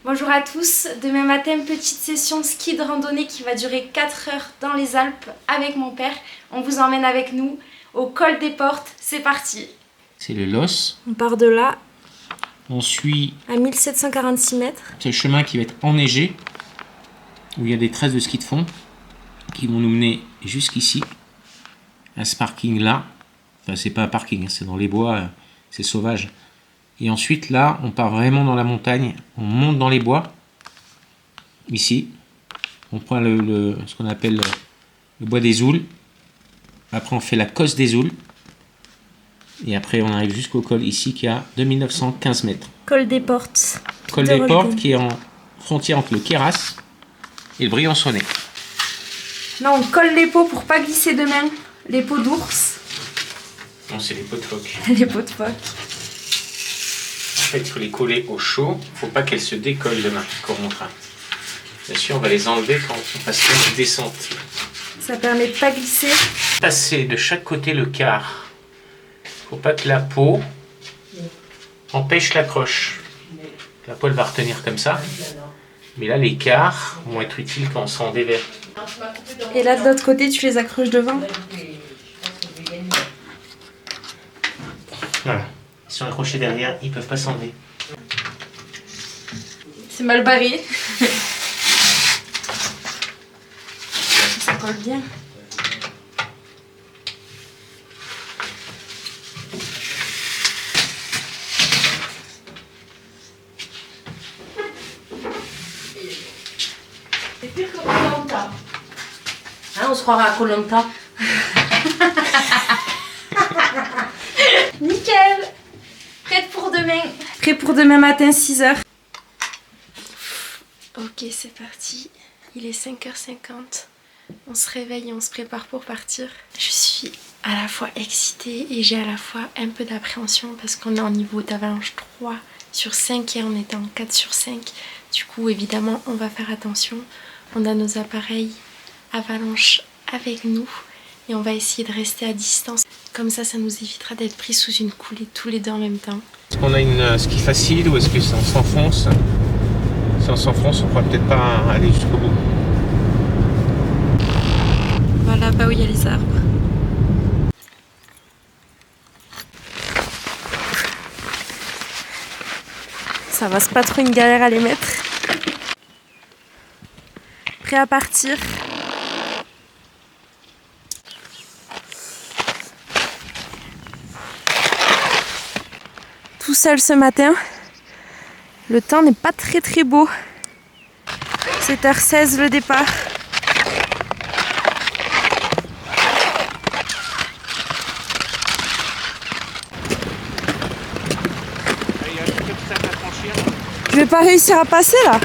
Bonjour à tous, demain matin petite session ski de randonnée qui va durer 4 heures dans les Alpes avec mon père. On vous emmène avec nous au col des Portes, c'est parti. C'est le Los. On part de là. On suit à 1746 mètres. C'est le chemin qui va être enneigé, où il y a des traces de ski de fond qui vont nous mener jusqu'ici, à ce parking là. Enfin c'est pas un parking, c'est dans les bois, c'est sauvage. Et ensuite là on part vraiment dans la montagne, on monte dans les bois, ici, on prend ce qu'on appelle le bois des Oules, après on fait la cosse des Oules, et après on arrive jusqu'au col ici qui a 2915 mètres. Col des Portes. Col des Portes qui est en frontière entre le Queyras et le Briançonnais. Là on colle les peaux pour pas glisser de main, les peaux d'ours. Non, c'est les peaux de phoque. Les peaux de phoque. En fait, il faut les coller au chaud. Il ne faut pas qu'elles se décollent demain quand on montre. Bien sûr, on va les enlever quand on passe une descente. Ça permet de pas glisser. Passer de chaque côté le quart. Il ne faut pas que la peau empêche l'accroche. La peau elle va retenir comme ça. Mais là, les quarts vont être utiles quand on sera en dévers. Et là, de l'autre côté, tu les accroches devant. Voilà. Ils sont accrochés derrière, ils ne peuvent pas s'enlever. C'est mal barré. Ça colle bien. C'est pire que Koh-Lanta. Hein, on se croirait à Koh-Lanta. Nickel. Prête pour demain. Prêt pour demain matin, 6h. Ok, c'est parti. Il est 5h50. On se réveille et on se prépare pour partir. Je suis à la fois excitée et j'ai à la fois un peu d'appréhension parce qu'on est en niveau d'avalanche 3 sur 5 et on était en 4 sur 5. Du coup, évidemment, on va faire attention. On a nos appareils avalanche avec nous et on va essayer de rester à distance. Comme ça nous évitera d'être pris sous une coulée tous les deux en même temps. Est-ce qu'on a une ski facile ou est-ce que ça s'enfonce? Si on s'enfonce, on ne pourra peut-être pas aller jusqu'au bout. Voilà, là-bas où il y a les arbres. Ça va, c'est pas trop une galère à les mettre. Prêt à partir. Tout seul ce matin. Le temps n'est pas très beau. 7h16 le départ. Je vais pas réussir à passer là.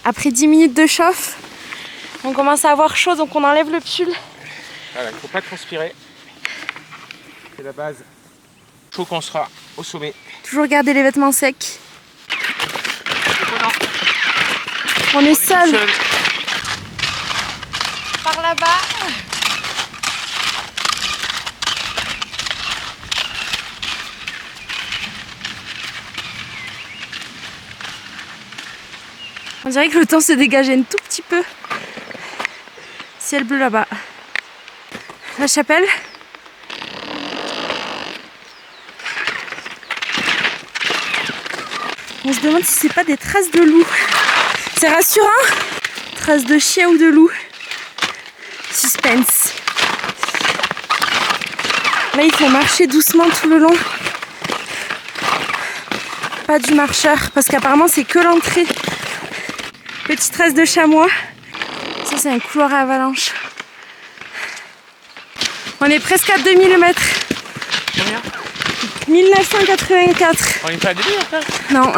Après 10 minutes de chauffe, on commence à avoir chaud donc on enlève le pull. Voilà, il ne faut pas transpirer. C'est la base. Chaud qu'on sera au sommet. Toujours garder les vêtements secs. On est seul. Par là-bas. On dirait que le temps se dégageait un tout petit peu. Ciel bleu là-bas. La chapelle. On se demande si c'est pas des traces de loup. C'est rassurant. Traces de chien ou de loup. Suspense. Là il faut marcher doucement tout le long. Pas du marcheur parce qu'apparemment c'est que l'entrée. Petite trace de chamois. Ça c'est un couloir à avalanche. On est presque à 2000 mètres. Combien? 1984. On n'est pas à début encore? Non.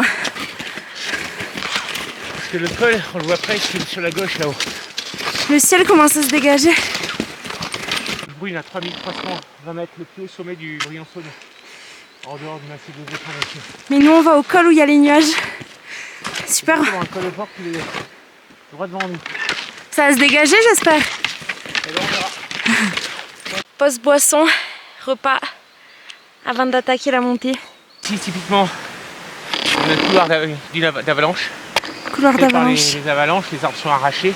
Parce que le col, on le voit presque sur la gauche là-haut. Le ciel commence à se dégager. Le bruit, il a 3320 mètres le plus haut sommet du Briançonnais. En dehors du massif de Vétran. Mais nous on va au col où il y a les nuages. Super. Un col de porte qui est droit devant nous. Ça va se dégager j'espère. Et là on verra. Pause boisson, repas avant d'attaquer la montée. Ici, typiquement, on a le couloir d'avalanche. Couloir d'avalanche. Les avalanches, les arbres sont arrachés.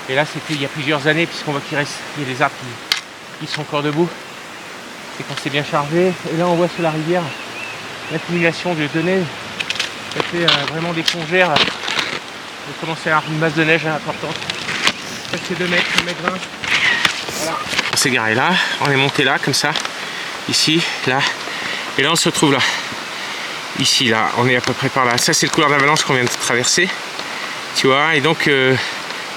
Et là, c'était il y a plusieurs années, puisqu'on voit qu'il y a des arbres qui sont encore debout. C'est quand c'est bien chargé. Et là, on voit sur la rivière l'accumulation de neige. Ça fait vraiment des congères. On commence à avoir une masse de neige importante. Presque 2 mètres, 1 mètre 20. Voilà. On s'est garé là, on est monté là, comme ça. Ici, là. Et là, on se retrouve là. Ici, là, on est à peu près par là. Ça, c'est le couloir d'avalanche qu'on vient de traverser. Tu vois, et donc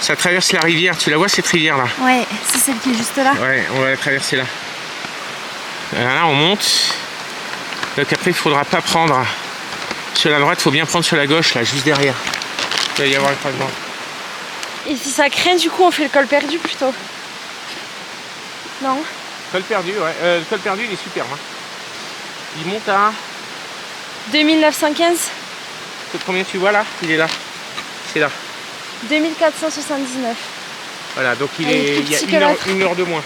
ça traverse la rivière. Tu la vois, cette rivière là? Ouais, c'est celle qui est juste là. Ouais, on va la traverser là. Là, on monte. Donc après, il ne faudra pas prendre sur la droite, il faut bien prendre sur la gauche, là, juste derrière. Il va y avoir le croisement. Et si ça craint, du coup, on fait le col perdu plutôt. Non? Col perdu, ouais. Le col perdu, il est superbe. Hein. Il monte à 2915. Combien tu vois là? Il est là. C'est là. 2479. Voilà, donc il y a une heure de moins.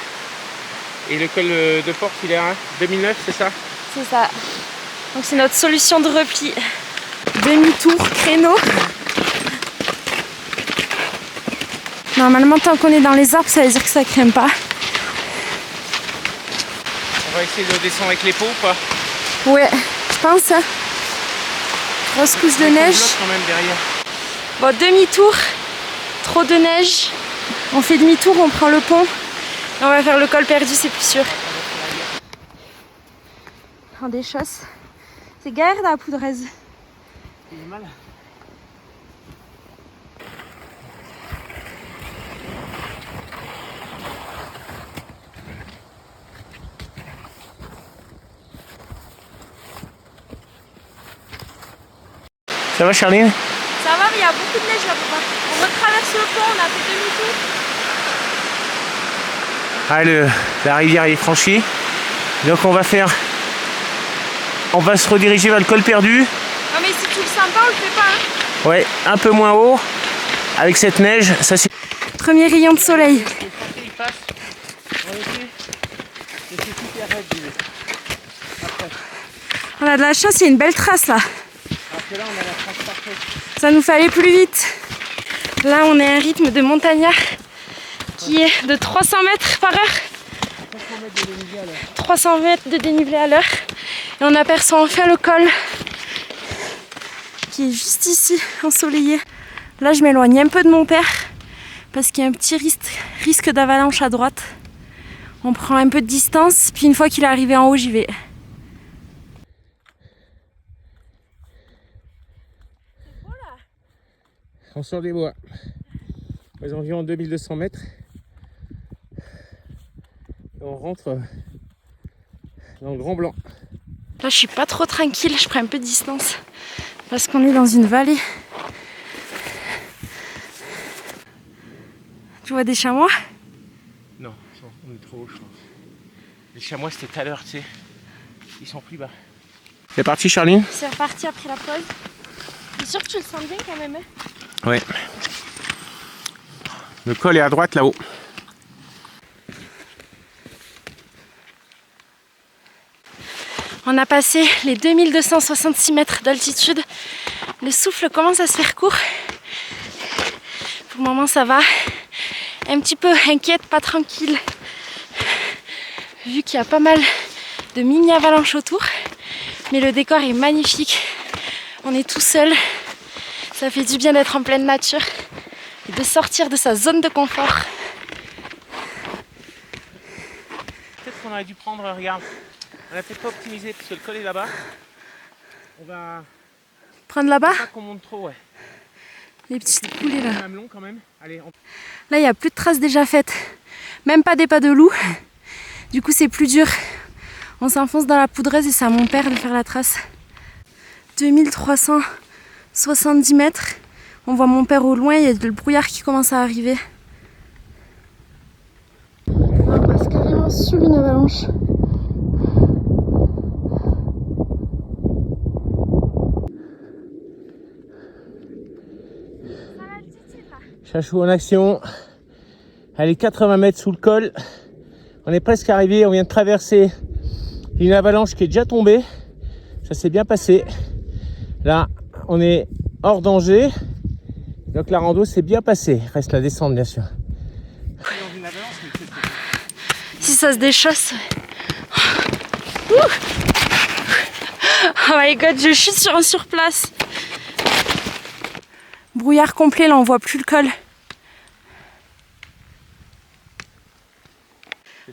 Et le col de Porte, il est à 2009, c'est ça? C'est ça. Donc c'est notre solution de repli. Demi-tour, créneau. Normalement, tant qu'on est dans les arbres, ça veut dire que ça craint pas. On va essayer de descendre avec les pots ou pas? Ouais, je pense. Grosse couche de neige. Quand même derrière. Bon, demi-tour. Trop de neige. On fait demi-tour, on prend le pont. Et on va faire le col perdu, c'est plus sûr. Prends des choses. C'est galère dans la poudreuse. Il est mal. Ça va, Charline? Ça va, mais il y a beaucoup de neige là-bas. On retraverse le pont, on a fait demi-tour. Ah, la rivière est franchie. Donc on va se rediriger vers le col perdu. Non mais si tu le sens pas, on le fait pas. Hein. Ouais, un peu moins haut. Avec cette neige, ça c'est... Premier rayon de soleil. On a de la chance, il y a une belle trace là. Ça nous fallait plus vite. Là, on est à un rythme de montagnard qui est de 300 mètres par heure. 300 mètres de dénivelé à l'heure. Et on aperçoit enfin le col qui est juste ici, ensoleillé. Là, je m'éloigne un peu de mon père parce qu'il y a un petit risque d'avalanche à droite. On prend un peu de distance, puis une fois qu'il est arrivé en haut, j'y vais. On sort des bois. Aux environs 2200 mètres. Et on rentre dans le Grand Blanc. Là, je suis pas trop tranquille, je prends un peu de distance parce qu'on est dans une vallée. Tu vois des chamois? Non, on est trop haut, je pense. Les chamois, c'était tout à l'heure, tu sais. Ils sont plus bas. C'est parti, Charline? C'est reparti après la pause. C'est sûr que tu le sens bien quand même, hein? Ouais. Le col est à droite là-haut. On a passé les 2266 mètres d'altitude. Le souffle commence à se faire court. Pour le moment, ça va. Un petit peu inquiète, pas tranquille. Vu qu'il y a pas mal de mini-avalanches autour. Mais le décor est magnifique. On est tout seul. Ça fait du bien d'être en pleine nature et de sortir de sa zone de confort. Peut-être qu'on aurait dû prendre, regarde, on a peut-être pas optimisé parce que le col est là-bas. On va prendre là-bas. Pas qu'on monte trop, ouais. Les petites coulées là. Long quand même. Allez, Là, il n'y a plus de traces déjà faites. Même pas des pas de loup. Du coup, c'est plus dur. On s'enfonce dans la poudreuse et c'est à mon père de faire la trace. 2370 mètres. On voit mon père au loin, il y a le brouillard qui commence à arriver. On passe carrément sur une avalanche. Chachou en action. Allez, 80 mètres sous le col. On est presque arrivé, on vient de traverser une avalanche qui est déjà tombée. Ça s'est bien passé. Là, on est hors danger. Donc la rando s'est bien passée. Reste la descente, bien sûr. Si ça se déchausse. Oh my god, je chute sur un surplace. Brouillard complet, là on voit plus le col.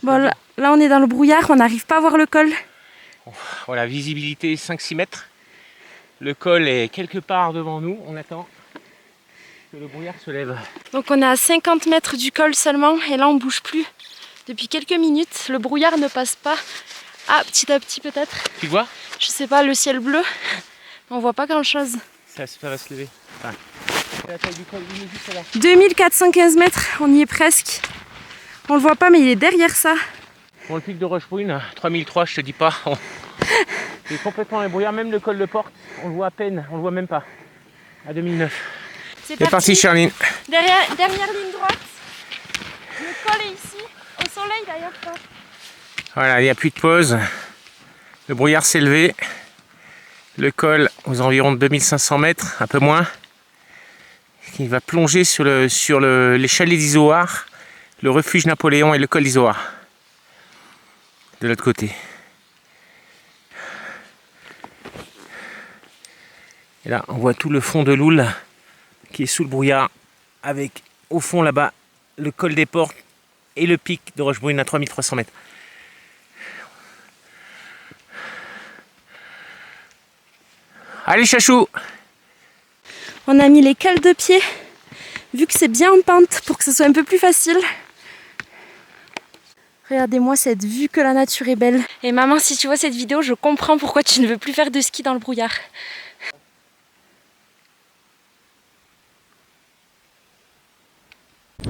Bon, là on est dans le brouillard, on n'arrive pas à voir le col. Voilà, visibilité 5-6 mètres. Le col est quelque part devant nous. On attend que le brouillard se lève. Donc on est à 50 mètres du col seulement et là on bouge plus. Depuis quelques minutes, le brouillard ne passe pas. Ah, petit à petit peut-être. Tu le vois? Je sais pas, le ciel bleu. On voit pas grand chose. Ça va se lever. Enfin, c'est la taille du col, il est juste là. 2415 mètres, on y est presque. On le voit pas mais il est derrière ça. Bon, le pic de Rochebrune, 3003, je te dis pas. Il est complètement ébrouillard, même le col de Porte, on le voit à peine, on le voit même pas. À 2009. C'est parti, Charline. Dernière ligne droite. Le col est ici, au soleil d'ailleurs. Voilà, il n'y a plus de pause. Le brouillard s'est levé. Le col aux environs de 2500 mètres, un peu moins. Il va plonger sur les chalets d'Izoard, le refuge Napoléon et le col d'Izoard. De l'autre côté. Et là, on voit tout le fond de l'Oule qui est sous le brouillard, avec au fond là-bas le col des Portes et le pic de Rochebrune à 3300 mètres. Allez, chachou! On a mis les cales de pied, vu que c'est bien en pente, pour que ce soit un peu plus facile. Regardez-moi cette vue, que la nature est belle. Et maman, si tu vois cette vidéo, je comprends pourquoi tu ne veux plus faire de ski dans le brouillard.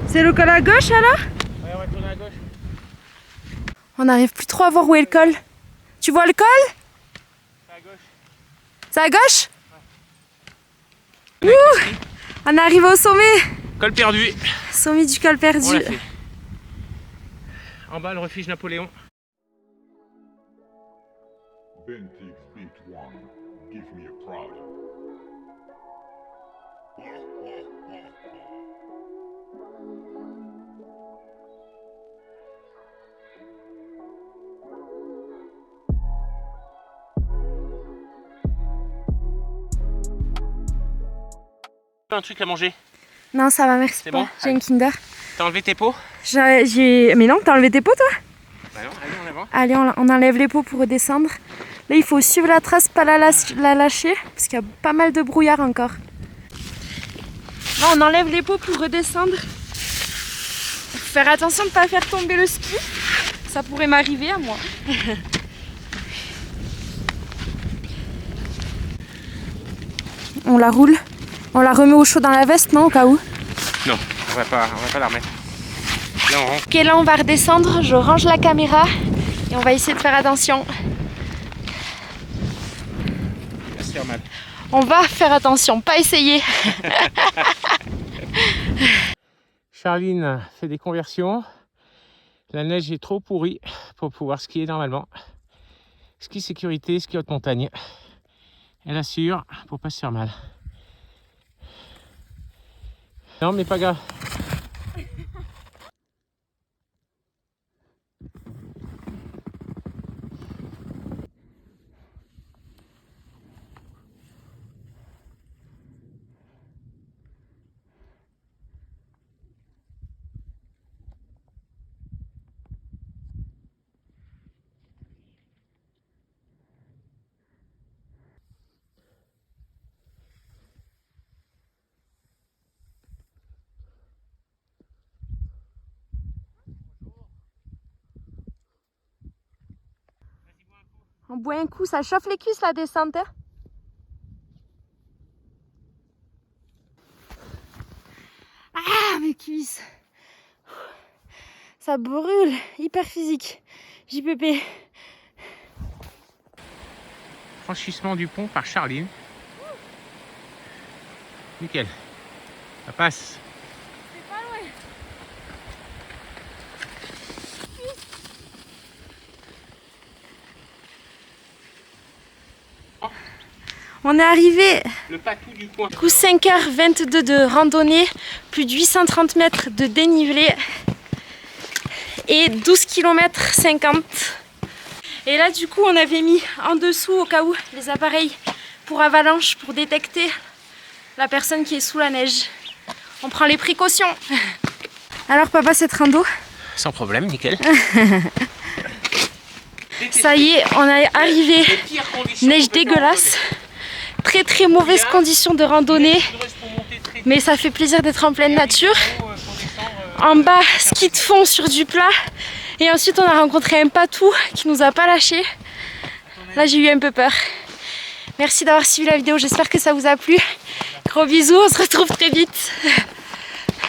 C'est le col à gauche alors? Ouais, on va tourner à gauche. On n'arrive plus trop à voir où est le col. Tu vois le col? C'est à gauche. C'est à gauche? Ouais. Ouh, on arrive au sommet. Col perdu. Sommet du col perdu. On l'a fait. En bas, le refuge Napoléon. Bentix Beat One, give me a problem. Un truc à manger. Non, ça va, merci C'est pas. bon? J'ai une Kinder. T'as enlevé tes pots? Mais non, t'as enlevé tes pots toi? Bah non, allez en avant. Allez, on enlève les pots pour redescendre. Là, il faut suivre la trace, pas la lâcher, parce qu'il y a pas mal de brouillard encore. Là, on enlève les pots pour redescendre. Faut faire attention de ne pas faire tomber le ski. Ça pourrait m'arriver à moi. On la roule. On la remet au chaud dans la veste, non, au cas où? Non, on va pas la remettre. Là, on rentre. Ok, là, on va redescendre. Je range la caméra et on va essayer de faire attention. Ça se fait mal. On va faire attention, pas essayer. Charline fait des conversions. La neige est trop pourrie pour pouvoir skier normalement. Ski sécurité, ski haute montagne. Elle assure pour pas se faire mal. Non mais pas grave. On boit un coup, ça chauffe les cuisses la descente. Hein. Ah, mes cuisses. Ça brûle, hyper physique. JPP. Franchissement du pont par Charline. Nickel. Ça passe. C'est pas loin. On est arrivé, Le patou du coin. du coup 5h22 de randonnée, plus de 830 mètres de dénivelé et 12 km 50. Et là du coup on avait mis en dessous au cas où les appareils pour avalanche pour détecter la personne qui est sous la neige. On prend les précautions. Alors papa, cette rando? Sans problème, nickel. Ça y est, on est arrivé. Neige dégueulasse. Très très mauvaise condition de randonnée. Mais ça fait plaisir d'être en pleine nature. En bas, ski de fond sur du plat. Et ensuite on a rencontré un patou qui nous a pas lâché. Là j'ai eu un peu peur. Merci d'avoir suivi la vidéo, j'espère que ça vous a plu. Gros bisous, on se retrouve très vite.